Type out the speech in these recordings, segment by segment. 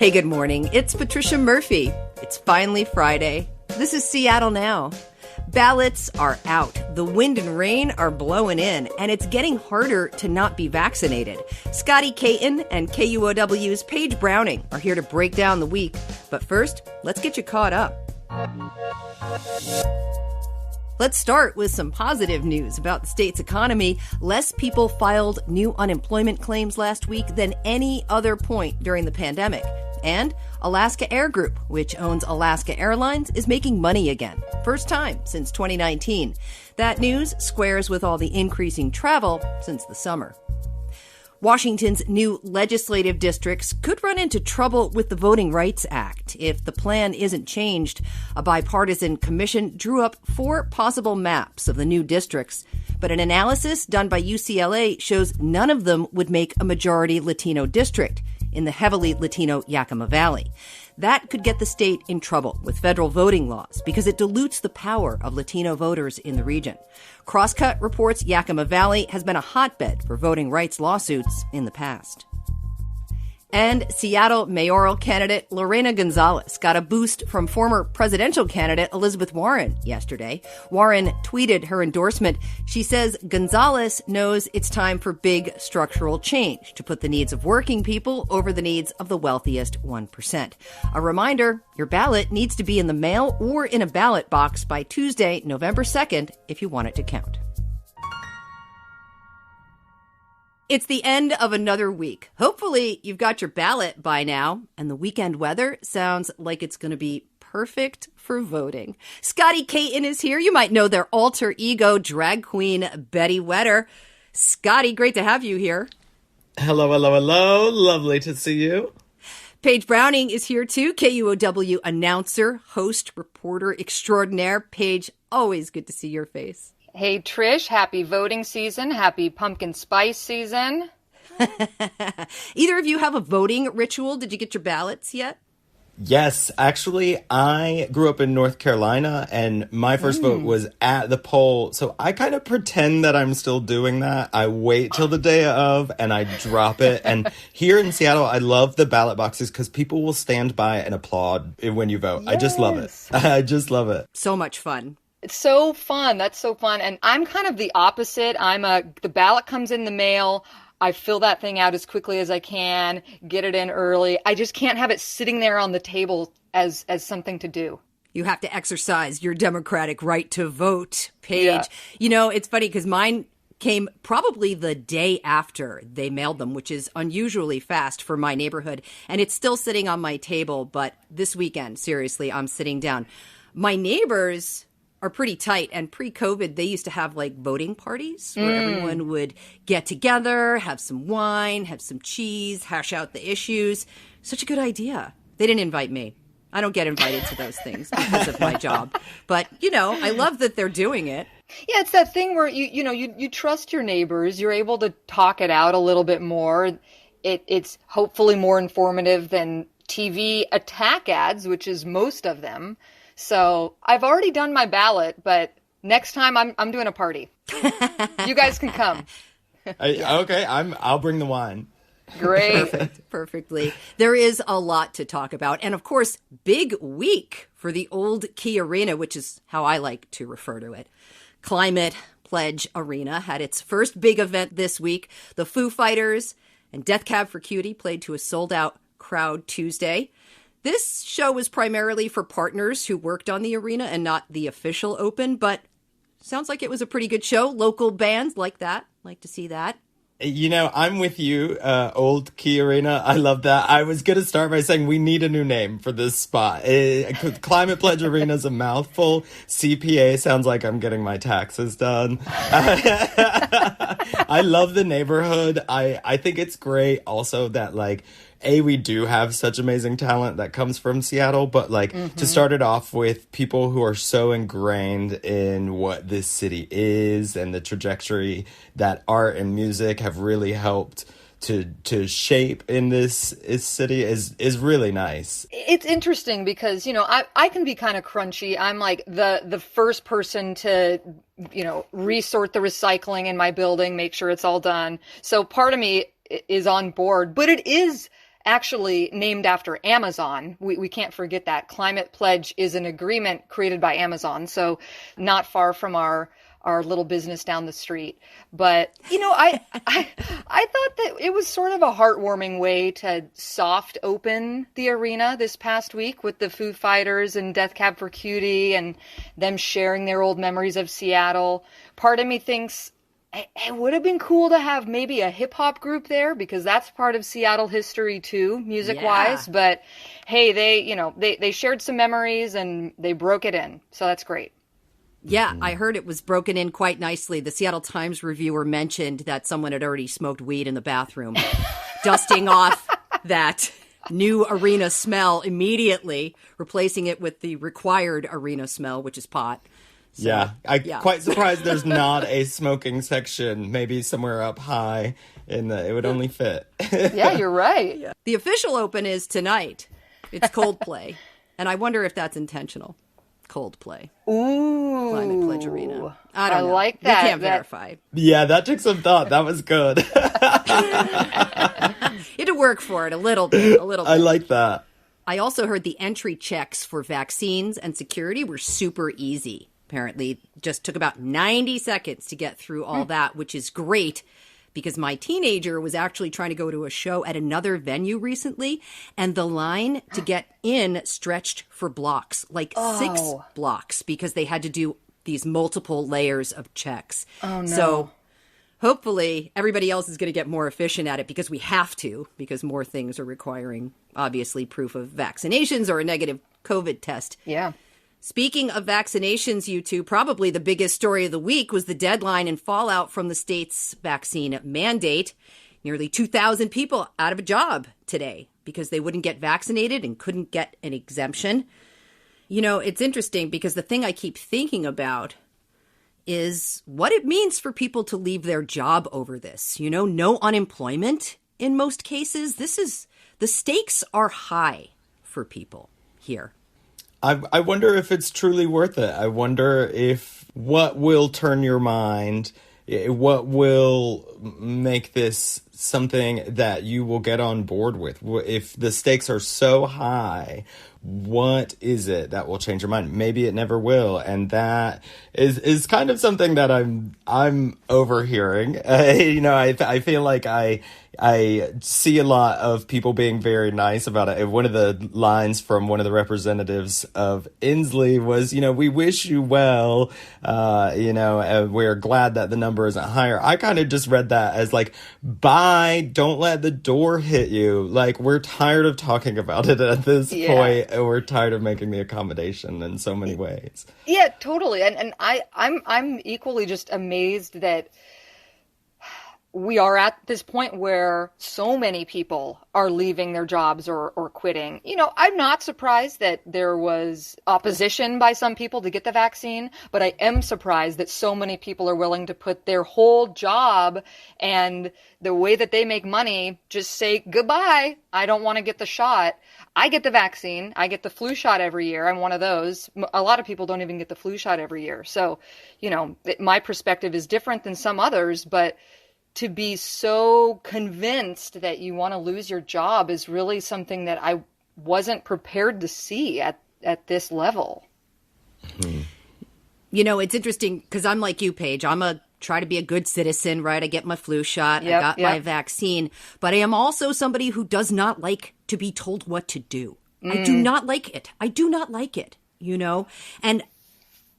Hey, good morning. It's Patricia Murphy. It's finally Friday. This is Seattle Now. Ballots are out. The wind and rain are blowing in, and it's getting harder to not be vaccinated. Scotty Cayton and KUOW's Paige Browning are here to break down the week. But first, let's get you caught up. Let's start with some positive news about the state's economy. Less people filed new unemployment claims last week than any other point during the pandemic. And Alaska Air Group, which owns Alaska Airlines, is making money again. First time since 2019. That news squares with all the increasing travel since the summer. Washington's new legislative districts could run into trouble with the Voting Rights Act if the plan isn't changed. A bipartisan commission drew up 4 possible maps of the new districts, but an analysis done by UCLA shows none of them would make a majority Latino district in the heavily Latino Yakima Valley. That could get the state in trouble with federal voting laws because it dilutes the power of Latino voters in the region. Crosscut reports Yakima Valley has been a hotbed for voting rights lawsuits in the past. And Seattle mayoral candidate Lorena Gonzalez got a boost from former presidential candidate Elizabeth Warren yesterday. Warren tweeted her endorsement. She says Gonzalez knows it's time for big structural change to put the needs of working people over the needs of the wealthiest 1%. A reminder, your ballot needs to be in the mail or in a ballot box by Tuesday, November 2nd, if you want it to count. It's the end of another week. Hopefully you've got your ballot by now, and the weekend weather sounds like it's going to be perfect for voting. Scotty Cayton is here. You might know their alter ego drag queen, Betty Wetter. Scotty, great to have you here. Hello, hello, hello. Lovely to see you. Paige Browning is here too, KUOW announcer, host, reporter extraordinaire. Paige, always good to see your face. Hey, Trish, happy voting season. Happy pumpkin spice season. Either of you have a voting ritual? Did you get your ballots yet? Yes, actually, I grew up in North Carolina, and my first vote was at the poll. So I kind of pretend that I'm still doing that. I wait till the day of, and I drop it. And here in Seattle, I love the ballot boxes because people will stand by and applaud when you vote. Yes. I just love it. I just love it. So much fun. It's so fun. That's so fun. And I'm kind of the opposite. The ballot comes in the mail. I fill that thing out as quickly as I can, get it in early. I just can't have it sitting there on the table as something to do. You have to exercise your democratic right to vote, Paige. Yeah. You know, it's funny because mine came probably the day after they mailed them, which is unusually fast for my neighborhood. And it's still sitting on my table. But this weekend, seriously, I'm sitting down. My neighbors are pretty tight. And pre-COVID, they used to have like voting parties where everyone would get together, have some wine, have some cheese, hash out the issues. Such a good idea. They didn't invite me. I don't get invited to those things because of my job. But, you know, I love that they're doing it. Yeah, it's that thing where you trust your neighbors. You're able to talk it out a little bit more. It's hopefully more informative than TV attack ads, which is most of them. So I've already done my ballot, but next time I'm doing a party. You guys can come. Okay, I'll bring the wine. Great. Perfectly. There is a lot to talk about. And of course, big week for the old Key Arena, which is how I like to refer to it. Climate Pledge Arena had its first big event this week. The Foo Fighters and Death Cab for Cutie played to a sold-out crowd Tuesday. This show was primarily for partners who worked on the arena and not the official open, but sounds like it was a pretty good show. Local bands like that. Like to see that. You know, I'm with you, old Key Arena. I love that. I was going to start by saying we need a new name for this spot. Climate Pledge Arena is a mouthful. CPA sounds like I'm getting my taxes done. I love the neighborhood. I think it's great also that, like, we do have such amazing talent that comes from Seattle, but to start it off with people who are so ingrained in what this city is and the trajectory that art and music have really helped to shape in this city is really nice. It's interesting because, I can be kind of crunchy. I'm like the first person to, resort the recycling in my building, make sure it's all done. So part of me is on board, but it is actually named after Amazon. We can't forget that. Climate Pledge is an agreement created by Amazon, so not far from our little business down the street. But, I thought that it was sort of a heartwarming way to soft open the arena this past week with the Foo Fighters and Death Cab for Cutie and them sharing their old memories of Seattle. Part of me thinks it would have been cool to have maybe a hip hop group there, because that's part of Seattle history too, music wise. Yeah. But hey, they shared some memories and they broke it in. So that's great. Yeah, I heard it was broken in quite nicely. The Seattle Times reviewer mentioned that someone had already smoked weed in the bathroom, dusting off that new arena smell immediately, replacing it with the required arena smell, which is pot. So, I'm quite surprised there's not a smoking section, maybe somewhere up high, and it would only fit. Yeah, you're right. Yeah. The official open is tonight. It's Coldplay, and I wonder if that's intentional. Coldplay. Ooh. Climate Pledge Arena. I don't know. Like that. We can't verify. Yeah, that took some thought. That was good. You had to work for it a little bit. I like that. I also heard the entry checks for vaccines and security were super easy. Apparently, just took about 90 seconds to get through all that, which is great. Because my teenager was actually trying to go to a show at another venue recently, and the line to get in stretched for blocks, like 6 blocks, because they had to do these multiple layers of checks. Oh, no. So hopefully everybody else is going to get more efficient at it, because we have to, because more things are requiring, obviously, proof of vaccinations or a negative COVID test. Yeah. Speaking of vaccinations, you two, probably the biggest story of the week was the deadline and fallout from the state's vaccine mandate. Nearly 2,000 people out of a job today because they wouldn't get vaccinated and couldn't get an exemption. It's interesting because the thing I keep thinking about is what it means for people to leave their job over this. No unemployment in most cases. The stakes are high for people here. I wonder if it's truly worth it. I wonder if what will turn your mind, what will make this something that you will get on board with. If the stakes are so high, what is it that will change your mind? Maybe it never will. And that is kind of something that I'm overhearing. I feel like I see a lot of people being very nice about it. One of the lines from one of the representatives of Inslee was, we wish you well, we're glad that the number isn't higher. I kind of just read that as like, bye, don't let the door hit you. Like, we're tired of talking about it at this point. And we're tired of making the accommodation in so many ways. Yeah, totally. And I'm equally just amazed that we are at this point where so many people are leaving their jobs or quitting. I'm not surprised that there was opposition by some people to get the vaccine, but I am surprised that so many people are willing to put their whole job and the way that they make money, just say goodbye. I don't want to get the shot. I get the vaccine. I get the flu shot every year. I'm one of those. A lot of people don't even get the flu shot every year. So, my perspective is different than some others, but to be so convinced that you want to lose your job is really something that I wasn't prepared to see at this level. Hmm. It's interesting because I'm like you, Paige. Try to be a good citizen, right? I get my flu shot. I got my vaccine. But I am also somebody who does not like to be told what to do. I do not like it. And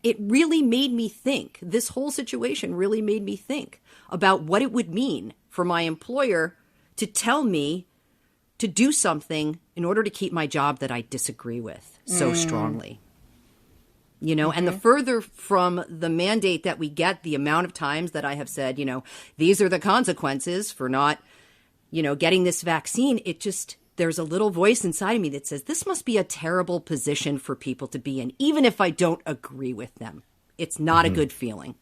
it really made me think. This whole situation really made me think about what it would mean for my employer to tell me to do something in order to keep my job that I disagree with so strongly. And the further from the mandate that we get, the amount of times that I have said, these are the consequences for not, getting this vaccine, there's a little voice inside of me that says, this must be a terrible position for people to be in, even if I don't agree with them. It's not a good feeling.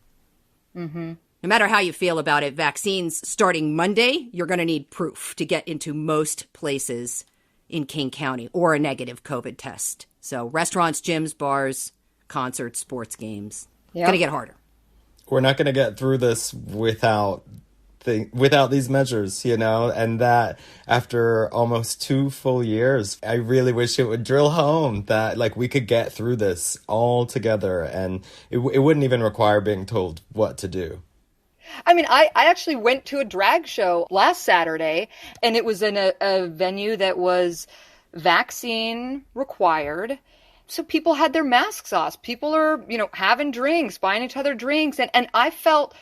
Mm-hmm. No matter how you feel about it, vaccines starting Monday, you're going to need proof to get into most places in King County or a negative COVID test. So restaurants, gyms, bars, concerts, sports games, it's going to get harder. We're not going to get through this without without these measures, and that after almost 2 full years, I really wish it would drill home that like we could get through this all together, and it wouldn't even require being told what to do. I mean, I actually went to a drag show last Saturday, and it was in a venue that was vaccine required. So people had their masks off. People are, having drinks, buying each other drinks. And I felt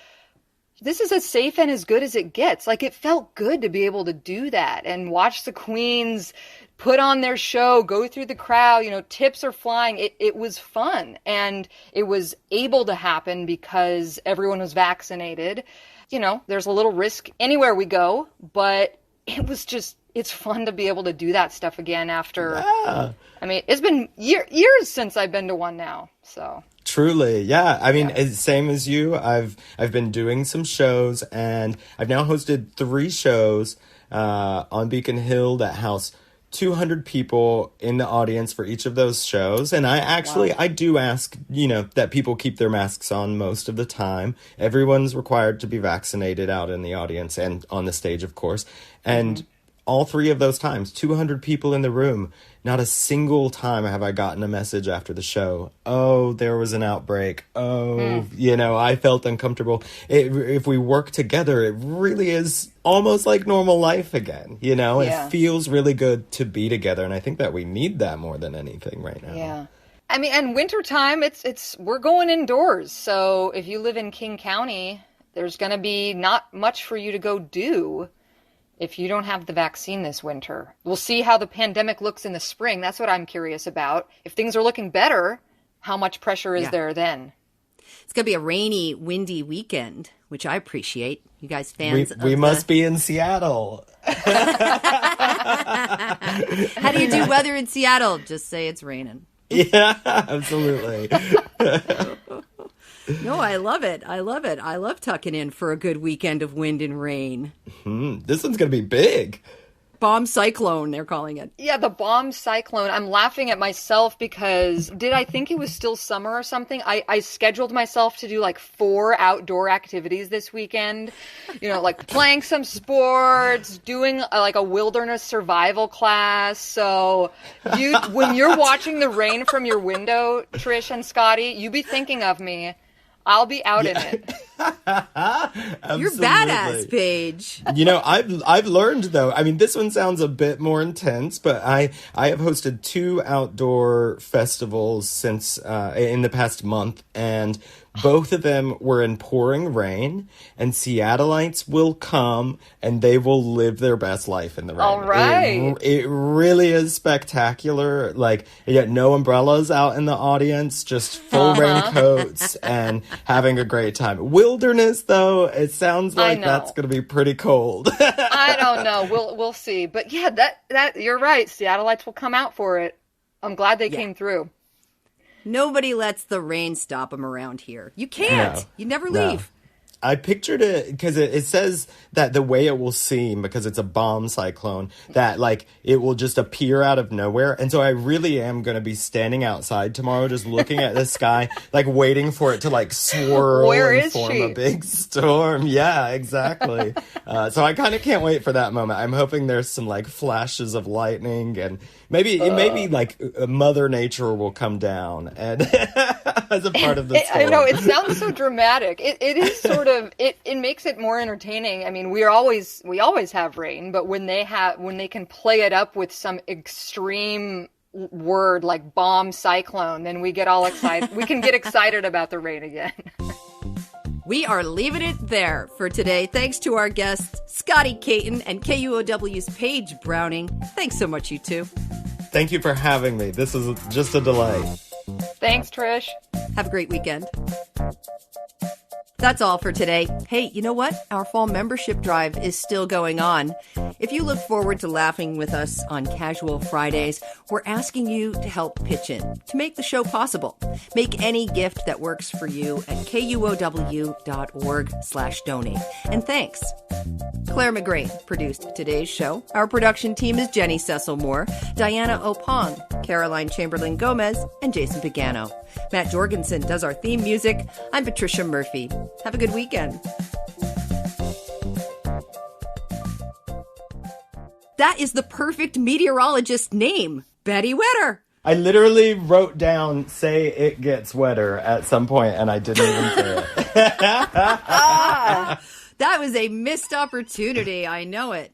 this is as safe and as good as it gets. Like, it felt good to be able to do that and watch the queens put on their show, go through the crowd, tips are flying. It was fun. And it was able to happen because everyone was vaccinated. There's a little risk anywhere we go, but it's fun to be able to do that stuff again after. Yeah. I mean, it's been years since I've been to one now, so. Truly, yeah. I mean, same as you. I've been doing some shows, and I've now hosted 3 shows on Beacon Hill that house 200 people in the audience for each of those shows. And I do ask, that people keep their masks on most of the time. Everyone's required to be vaccinated out in the audience and on the stage, of course. And all 3 of those times, 200 people in the room, not a single time have I gotten a message after the show. Oh, there was an outbreak. Oh, I felt uncomfortable. If we work together, it really is almost like normal life again. It feels really good to be together. And I think that we need that more than anything right now. Yeah. I mean, and wintertime, we're going indoors. So if you live in King County, there's going to be not much for you to go do if you don't have the vaccine this winter. We'll see how the pandemic looks in the spring. That's what I'm curious about. If things are looking better, how much pressure is there then? It's going to be a rainy, windy weekend, which I appreciate. You guys fans we must be in Seattle. How do you do weather in Seattle? Just say it's raining. Yeah, absolutely. No, I love it. I love tucking in for a good weekend of wind and rain. This one's going to be big. Bomb cyclone, they're calling it. Yeah, the bomb cyclone. I'm laughing at myself because did I think it was still summer or something? I scheduled myself to do like 4 outdoor activities this weekend. Like playing some sports, doing like a wilderness survival class. So when you're watching the rain from your window, Trish and Scotty, you be thinking of me. I'll be out in it. You're badass, Paige. I've learned though. I mean, this one sounds a bit more intense, but I have hosted 2 outdoor festivals since in the past month, and both of them were in pouring rain, and Seattleites will come and they will live their best life in the rain. All right. It really is spectacular. Like, you got no umbrellas out in the audience, just full raincoats and having a great time. Wilderness, though, it sounds like that's going to be pretty cold. I don't know. We'll see. But yeah, that you're right. Seattleites will come out for it. I'm glad they came through. Nobody lets the rain stop them around here. You can't. No. You never leave. I pictured it because it says that the way it will seem, because it's a bomb cyclone, that like it will just appear out of nowhere. And so I really am going to be standing outside tomorrow just looking at the sky, like waiting for it to like swirl and form a big storm. Yeah, exactly. So I kind of can't wait for that moment. I'm hoping there's some like flashes of lightning, and maybe like Mother Nature will come down and as a part of the storm. I know, it sounds so dramatic. It is sort of, it makes it more entertaining. I mean, we always have rain, but when they can play it up with some extreme word like bomb cyclone, then we get all excited. We can get excited about the rain again. We are leaving it there for today. Thanks to our guests, Scotty Cayton and KUOW's Paige Browning. Thanks so much, you two. Thank you for having me. This was just a delight. Thanks, Trish. Have a great weekend. That's all for today. Hey, you know what? Our fall membership drive is still going on. If you look forward to laughing with us on Casual Fridays, we're asking you to help pitch in to make the show possible. Make any gift that works for you at kuow.org/donate. And thanks. Clare McGrane produced today's show. Our production team is Jenny Cecil Moore, Diana Opong, Caroline Chamberlain Gomez, and Jason Pagano. Matt Jorgensen does our theme music. I'm Patricia Murphy. Have a good weekend. That is the perfect meteorologist name, Betty Whitter. I literally wrote down, say it gets wetter at some point, and I didn't even say it. That was a missed opportunity. I know it.